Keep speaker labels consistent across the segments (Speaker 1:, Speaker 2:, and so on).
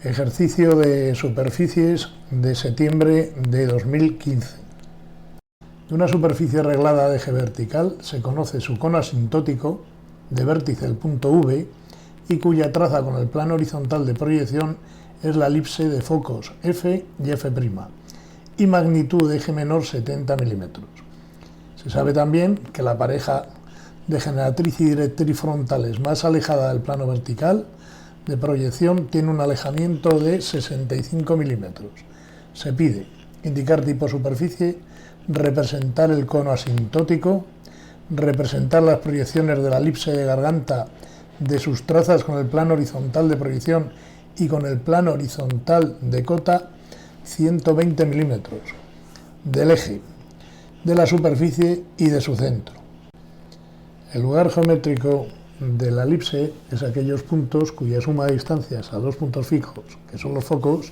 Speaker 1: Ejercicio de superficies de septiembre de 2015. De una superficie reglada de eje vertical se conoce su cono asintótico de vértice el punto V y cuya traza con el plano horizontal de proyección es la elipse de focos F y F' y magnitud de eje menor 70 milímetros. Se sabe también que la pareja de generatriz y directriz frontales más alejada del plano vertical de proyección tiene un alejamiento de 65 milímetros. Se pide indicar tipo superficie, representar el cono asintótico, representar las proyecciones de la elipse de garganta de sus trazas con el plano horizontal de proyección y con el plano horizontal de cota 120 milímetros, del eje, de la superficie y de su centro. El lugar geométrico de la elipse es aquellos puntos cuya suma de distancias a dos puntos fijos, que son los focos,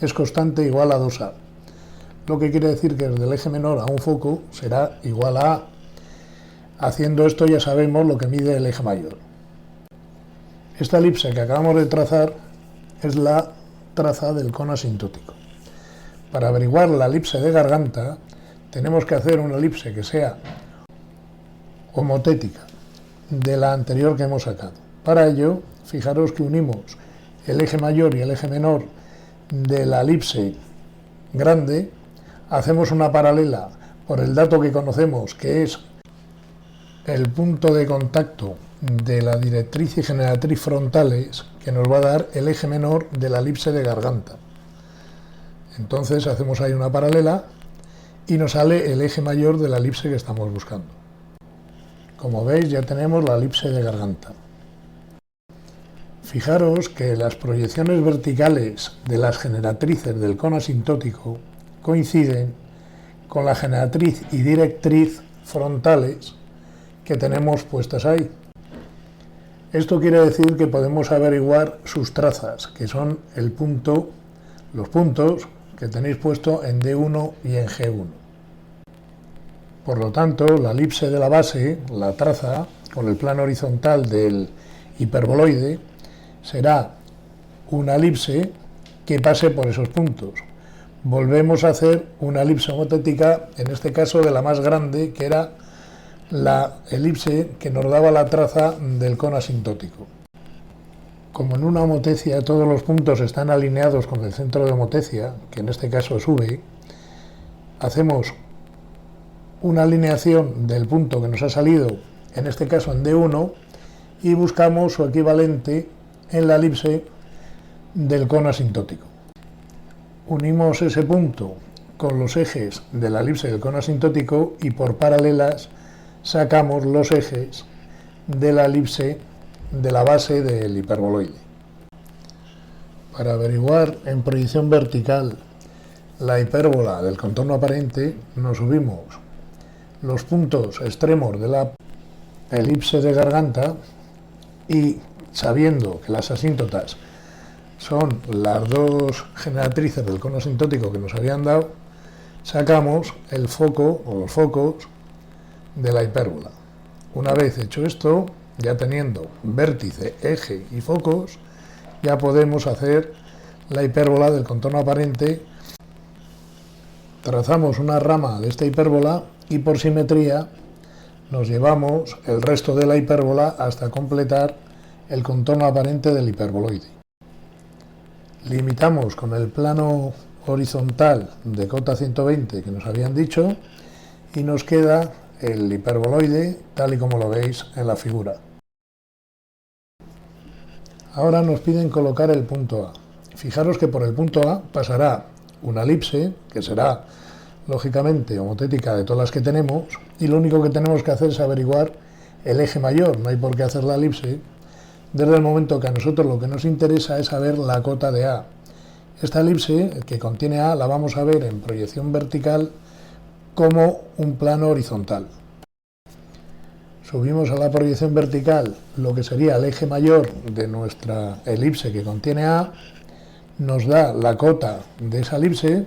Speaker 1: es constante igual a 2A. Lo que quiere decir que desde el eje menor a un foco será igual a A. Haciendo esto ya sabemos lo que mide el eje mayor. Esta elipse que acabamos de trazar es la traza del cono asintótico. Para averiguar la elipse de garganta tenemos que hacer una elipse que sea homotética de la anterior que hemos sacado. Para ello, fijaros que unimos el eje mayor y el eje menor de la elipse grande, hacemos una paralela por el dato que conocemos, que es el punto de contacto de la directriz y generatriz frontales, que nos va a dar el eje menor de la elipse de garganta. Entonces hacemos ahí una paralela y nos sale el eje mayor de la elipse que estamos buscando. Como veis, ya tenemos la elipse de garganta. Fijaros que las proyecciones verticales de las generatrices del cono asintótico coinciden con la generatriz y directriz frontales que tenemos puestas ahí. Esto quiere decir que podemos averiguar sus trazas, que son los puntos que tenéis puesto en D1 y en G1. Por lo tanto, la elipse de la base, la traza, con el plano horizontal del hiperboloide, será una elipse que pase por esos puntos. Volvemos a hacer una elipse homotética, en este caso de la más grande, que era la elipse que nos daba la traza del cono asintótico. Como en una homotecia todos los puntos están alineados con el centro de homotecia, que en este caso es V, hacemos una alineación del punto que nos ha salido, en este caso en D1, y buscamos su equivalente en la elipse del cono asintótico. Unimos ese punto con los ejes de la elipse del cono asintótico y por paralelas sacamos los ejes de la elipse de la base del hiperboloide. Para averiguar en proyección vertical la hipérbola del contorno aparente, nos subimos los puntos extremos de la elipse de garganta y, sabiendo que las asíntotas son las dos generatrices del cono asintótico que nos habían dado, sacamos el foco o los focos de la hipérbola. Una vez hecho esto, ya teniendo vértice, eje y focos, ya podemos hacer la hipérbola del contorno aparente. Trazamos una rama de esta hipérbola y por simetría nos llevamos el resto de la hipérbola hasta completar el contorno aparente del hiperboloide. Limitamos con el plano horizontal de cota 120 que nos habían dicho y nos queda el hiperboloide tal y como lo veis en la figura. Ahora nos piden colocar el punto A. Fijaros que por el punto A pasará una elipse, que será lógicamente homotética de todas las que tenemos, y lo único que tenemos que hacer es averiguar el eje mayor, no hay por qué hacer la elipse, desde el momento que a nosotros lo que nos interesa es saber la cota de A. Esta elipse que contiene A la vamos a ver en proyección vertical como un plano horizontal. Subimos a la proyección vertical lo que sería el eje mayor de nuestra elipse que contiene A, nos da la cota de esa elipse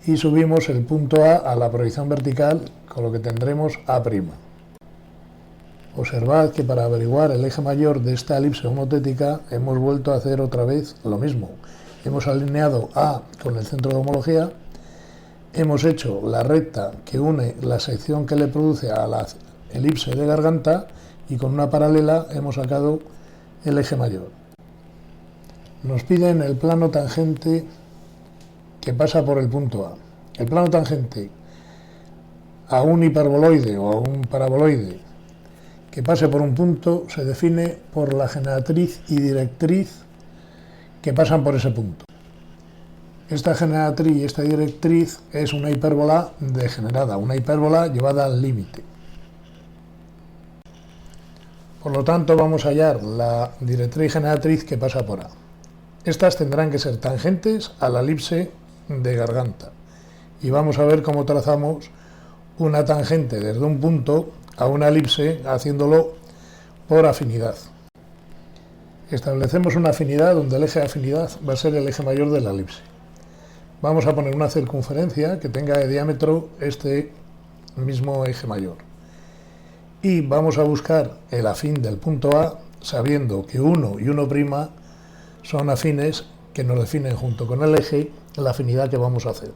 Speaker 1: y subimos el punto A la proyección vertical, con lo que tendremos A'. Observad que para averiguar el eje mayor de esta elipse homotética hemos vuelto a hacer otra vez lo mismo. hemos alineado A con el centro de homología, hemos hecho la recta que une la sección que le produce a la elipse de garganta y con una paralela hemos sacado el eje mayor. Nos piden el plano tangente que pasa por el punto A. El plano tangente a un hiperboloide o a un paraboloide que pase por un punto se define por la generatriz y directriz que pasan por ese punto. Esta generatriz y esta directriz es una hipérbola degenerada, una hipérbola llevada al límite. Por lo tanto, vamos a hallar la directriz y generatriz que pasa por A. Estas tendrán que ser tangentes a la elipse de garganta. Y vamos a ver cómo trazamos una tangente desde un punto a una elipse haciéndolo por afinidad. Establecemos una afinidad donde el eje de afinidad va a ser el eje mayor de la elipse. Vamos a poner una circunferencia que tenga de diámetro este mismo eje mayor. Y vamos a buscar el afín del punto A sabiendo que 1 y 1' son afines que nos definen junto con el eje la afinidad que vamos a hacer.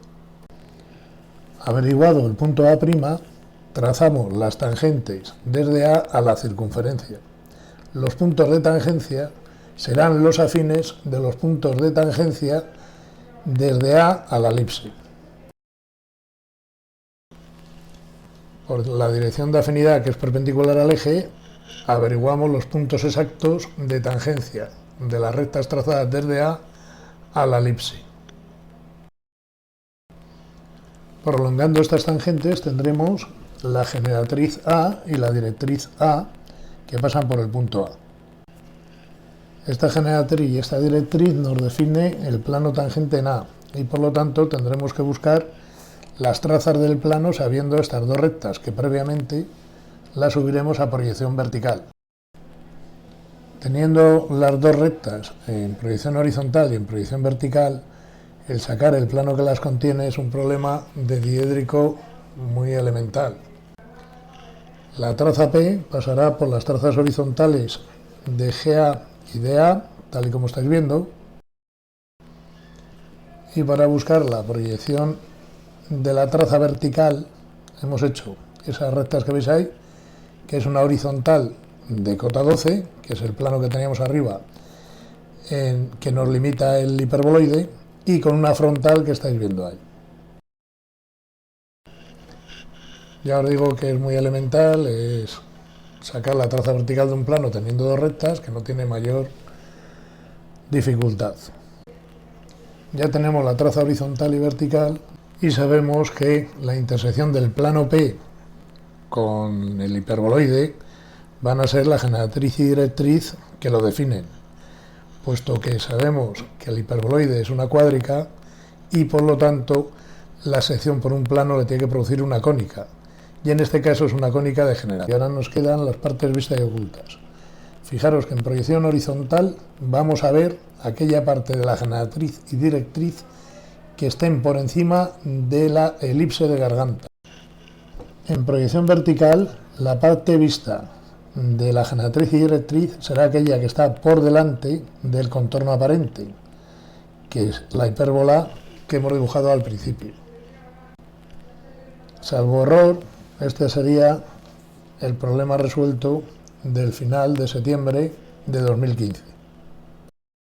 Speaker 1: Averiguado el punto A', trazamos las tangentes desde A a la circunferencia. Los puntos de tangencia serán los afines de los puntos de tangencia desde A a la elipse. Por la dirección de afinidad, que es perpendicular al eje, averiguamos los puntos exactos de tangencia de las rectas trazadas desde A a la elipse. Prolongando estas tangentes tendremos la generatriz A y la directriz A que pasan por el punto A. Esta generatriz y esta directriz nos define el plano tangente en A y por lo tanto tendremos que buscar las trazas del plano sabiendo estas dos rectas que previamente las subiremos a proyección vertical. Teniendo las dos rectas en proyección horizontal y en proyección vertical, el sacar el plano que las contiene es un problema de diédrico muy elemental. La traza P pasará por las trazas horizontales de GA y de A, tal y como estáis viendo, y para buscar la proyección de la traza vertical hemos hecho esas rectas que veis ahí, que es una horizontal de cota 12, que es el plano que teníamos arriba, que nos limita el hiperboloide, y con una frontal que estáis viendo ahí. Ya os digo que es muy elemental, es sacar la traza vertical de un plano teniendo dos rectas, que no tiene mayor dificultad. Ya tenemos la traza horizontal y vertical y sabemos que la intersección del plano P con el hiperboloide van a ser la generatriz y directriz que lo definen, puesto que sabemos que el hiperboloide es una cuádrica y por lo tanto la sección por un plano le tiene que producir una cónica, y en este caso es una cónica degenerada. Y ahora nos quedan las partes vistas y ocultas. Fijaros que en proyección horizontal vamos a ver aquella parte de la generatriz y directriz que estén por encima de la elipse de garganta. En proyección vertical, la parte vista de la generatriz y directriz será aquella que está por delante del contorno aparente, que es la hipérbola que hemos dibujado al principio. Salvo error, este sería el problema resuelto del final de septiembre de 2015.